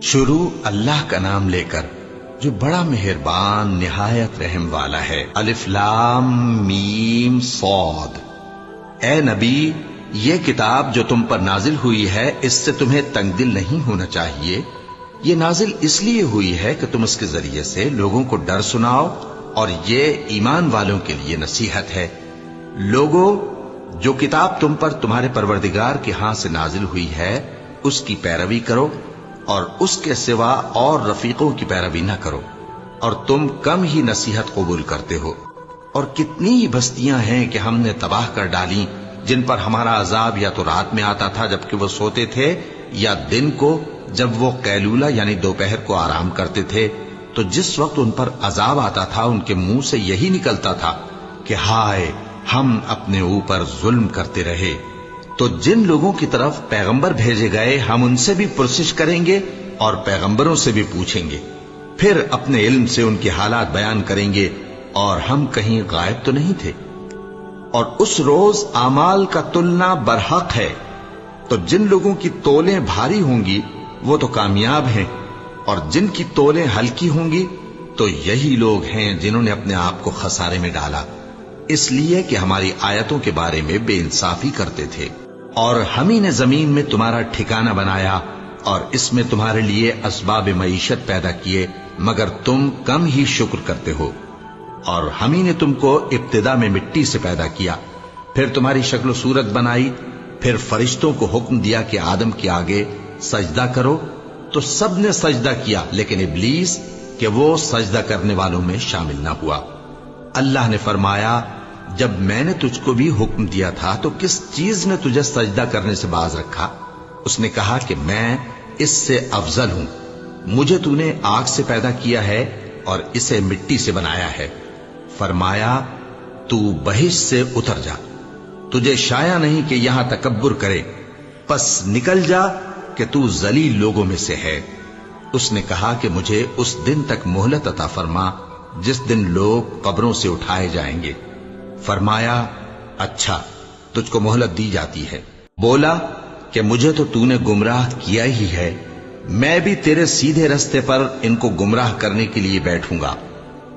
شروع اللہ کا نام لے کر جو بڑا مہربان نہایت رحم والا ہے۔ الف لام میم صاد۔ اے نبی، یہ کتاب جو تم پر نازل ہوئی ہے اس سے تمہیں تنگ دل نہیں ہونا چاہیے۔ یہ نازل اس لیے ہوئی ہے کہ تم اس کے ذریعے سے لوگوں کو ڈر سناؤ، اور یہ ایمان والوں کے لیے نصیحت ہے۔ لوگوں، جو کتاب تم پر تمہارے پروردگار کے ہاں سے نازل ہوئی ہے اس کی پیروی کرو، اور اس کے سوا اور رفیقوں کی پیروی نہ کرو، اور تم کم ہی نصیحت قبول کرتے ہو۔ اور کتنی ہی بستیاں ہیں کہ ہم نے تباہ کر ڈالی جن پر ہمارا عذاب یا تو رات میں آتا تھا جبکہ وہ سوتے تھے، یا دن کو جب وہ قیلولہ یعنی دوپہر کو آرام کرتے تھے، تو جس وقت ان پر عذاب آتا تھا ان کے منہ سے یہی نکلتا تھا کہ ہائے، ہم اپنے اوپر ظلم کرتے رہے۔ تو جن لوگوں کی طرف پیغمبر بھیجے گئے ہم ان سے بھی پرسش کریں گے اور پیغمبروں سے بھی پوچھیں گے، پھر اپنے علم سے ان کے حالات بیان کریں گے، اور ہم کہیں غائب تو نہیں تھے۔ اور اس روز اعمال کا تلنا برحق ہے، تو جن لوگوں کی تولیں بھاری ہوں گی وہ تو کامیاب ہیں، اور جن کی تولیں ہلکی ہوں گی تو یہی لوگ ہیں جنہوں نے اپنے آپ کو خسارے میں ڈالا، اس لیے کہ ہماری آیتوں کے بارے میں بے انصافی کرتے تھے۔ اور ہم ہی نے زمین میں تمہارا ٹھکانہ بنایا، اور اس میں تمہارے لیے اسباب معیشت پیدا کیے، مگر تم کم ہی شکر کرتے ہو۔ اور ہم ہی نے تم کو ابتدا میں مٹی سے پیدا کیا، پھر تمہاری شکل و صورت بنائی، پھر فرشتوں کو حکم دیا کہ آدم کے آگے سجدہ کرو، تو سب نے سجدہ کیا لیکن ابلیس کہ وہ سجدہ کرنے والوں میں شامل نہ ہوا۔ اللہ نے فرمایا، جب میں نے تجھ کو بھی حکم دیا تھا تو کس چیز نے تجھے سجدہ کرنے سے باز رکھا؟ اس نے کہا کہ میں اس سے افضل ہوں، مجھے تو نے آگ سے پیدا کیا ہے اور اسے مٹی سے بنایا ہے۔ فرمایا، تو بہشت سے اتر جا، تجھے شایع نہیں کہ یہاں تکبر کرے، پس نکل جا کہ تو ذلیل لوگوں میں سے ہے۔ اس نے کہا کہ مجھے اس دن تک مہلت عطا فرما جس دن لوگ قبروں سے اٹھائے جائیں گے۔ فرمایا، اچھا، تجھ کو مہلت دی جاتی ہے۔ بولا کہ مجھے تو نے گمراہ کیا ہی ہے، میں بھی تیرے سیدھے رستے پر ان کو گمراہ کرنے کے لیے بیٹھوں گا،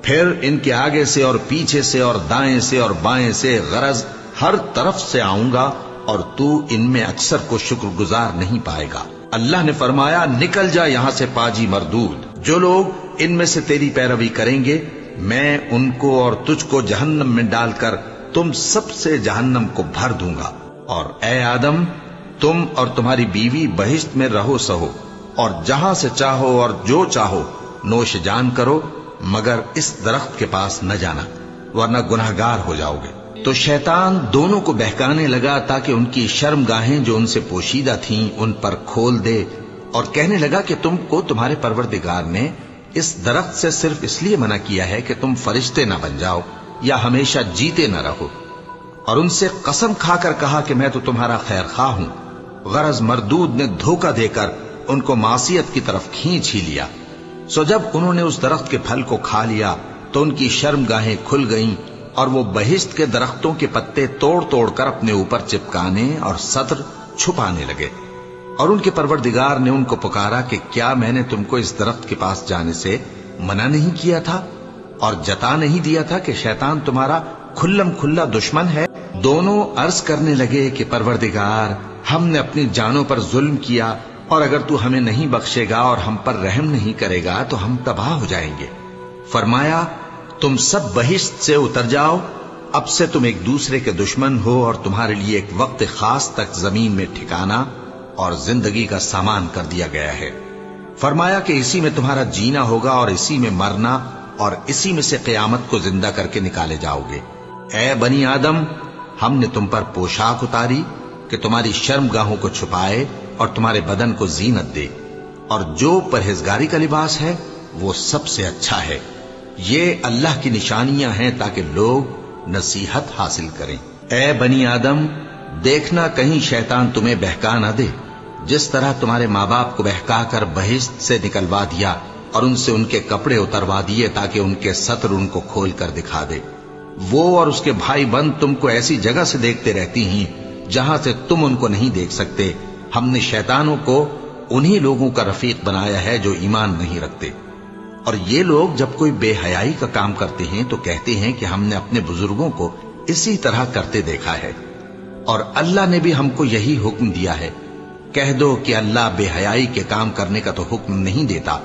پھر ان کے آگے سے اور پیچھے سے اور دائیں سے اور بائیں سے غرض ہر طرف سے آؤں گا، اور تو ان میں اکثر کو شکر گزار نہیں پائے گا۔ اللہ نے فرمایا، نکل جا یہاں سے پاجی مردود، جو لوگ ان میں سے تیری پیروی کریں گے میں ان کو اور تجھ کو جہنم میں ڈال کر تم سب سے جہنم کو بھر دوں گا۔ اور اے آدم، تم اور تمہاری بیوی بہشت میں رہو سہو، اور جہاں سے چاہو اور جو چاہو نوش جان کرو، مگر اس درخت کے پاس نہ جانا ورنہ گناہگار ہو جاؤ گے۔ تو شیطان دونوں کو بہکانے لگا تاکہ ان کی شرم گاہیں جو ان سے پوشیدہ تھیں ان پر کھول دے، اور کہنے لگا کہ تم کو تمہارے پروردگار نے اس درخت سے صرف اس لیے منع کیا ہے کہ تم فرشتے نہ بن جاؤ یا ہمیشہ جیتے نہ رہو۔ اور ان سے قسم کھا کر کہا کہ میں تو تمہارا خیر خواہ ہوں۔ غرض مردود نے دھوکہ دے کر ان کو معصیت کی طرف کھینچ ہی لیا۔ سو جب انہوں نے اس درخت کے پھل کو کھا لیا تو ان کی شرم گاہیں کھل گئیں، اور وہ بہشت کے درختوں کے پتے توڑ توڑ کر اپنے اوپر چپکانے اور سطر چھپانے لگے۔ اور ان کے پروردگار نے ان کو پکارا کہ کیا میں نے تم کو اس درخت کے پاس جانے سے منع نہیں کیا تھا، اور جتا نہیں دیا تھا کہ شیطان تمہارا کھلم کھلا دشمن ہے؟ دونوں عرض کرنے لگے کہ پروردگار، ہم نے اپنی جانوں پر ظلم کیا، اور اگر تو ہمیں نہیں بخشے گا اور ہم پر رحم نہیں کرے گا تو ہم تباہ ہو جائیں گے۔ فرمایا، تم سب بہشت سے اتر جاؤ، اب سے تم ایک دوسرے کے دشمن ہو، اور تمہارے لیے ایک وقت خاص تک زمین میں ٹھکانا اور زندگی کا سامان کر دیا گیا ہے۔ فرمایا کہ اسی میں تمہارا جینا ہوگا اور اسی میں مرنا، اور اسی میں سے قیامت کو زندہ کر کے نکالے جاؤ گے۔ اے بنی آدم، ہم نے تم پر پوشاک اتاری کہ تمہاری شرم گاہوں کو چھپائے اور تمہارے بدن کو زینت دے، اور جو پرہیزگاری کا لباس ہے وہ سب سے اچھا ہے۔ یہ اللہ کی نشانیاں ہیں تاکہ لوگ نصیحت حاصل کریں۔ اے بنی آدم، دیکھنا کہیں شیطان تمہیں بہکا نہ دے، جس طرح تمہارے ماں باپ کو بہکا کر بہشت سے نکلوا دیا اور ان سے ان کے کپڑے اتروا دیے تاکہ ان کے سطر ان کو کھول کر دکھا دے۔ وہ اور اس کے بھائی بند تم کو ایسی جگہ سے دیکھتے رہتی ہیں جہاں سے تم ان کو نہیں دیکھ سکتے۔ ہم نے شیطانوں کو انہی لوگوں کا رفیق بنایا ہے جو ایمان نہیں رکھتے۔ اور یہ لوگ جب کوئی بے حیائی کا کام کرتے ہیں تو کہتے ہیں کہ ہم نے اپنے بزرگوں کو اسی طرح کرتے دیکھا ہے، اور اللہ نے بھی ہم کو یہی حکم دیا ہے۔ کہہ دو کہ اللہ بے حیائی کے کام کرنے کا تو حکم نہیں دیتا،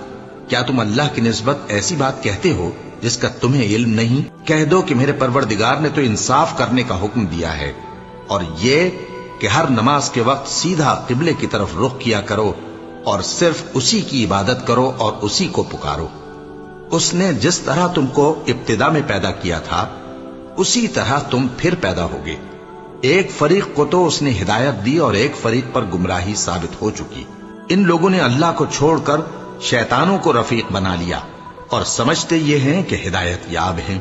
کیا تم اللہ کی نسبت ایسی بات کہتے ہو جس کا تمہیں علم نہیں؟ کہہ دو کہ میرے پروردگار نے تو انصاف کرنے کا حکم دیا ہے، اور یہ کہ ہر نماز کے وقت سیدھا قبلے کی طرف رخ کیا کرو اور صرف اسی کی عبادت کرو اور اسی کو پکارو۔ اس نے جس طرح تم کو ابتدا میں پیدا کیا تھا اسی طرح تم پھر پیدا ہوگے۔ ایک فریق کو تو اس نے ہدایت دی اور ایک فریق پر گمراہی ثابت ہو چکی۔ ان لوگوں نے اللہ کو چھوڑ کر شیطانوں کو رفیق بنا لیا اور سمجھتے یہ ہیں کہ ہدایت یاب ہیں۔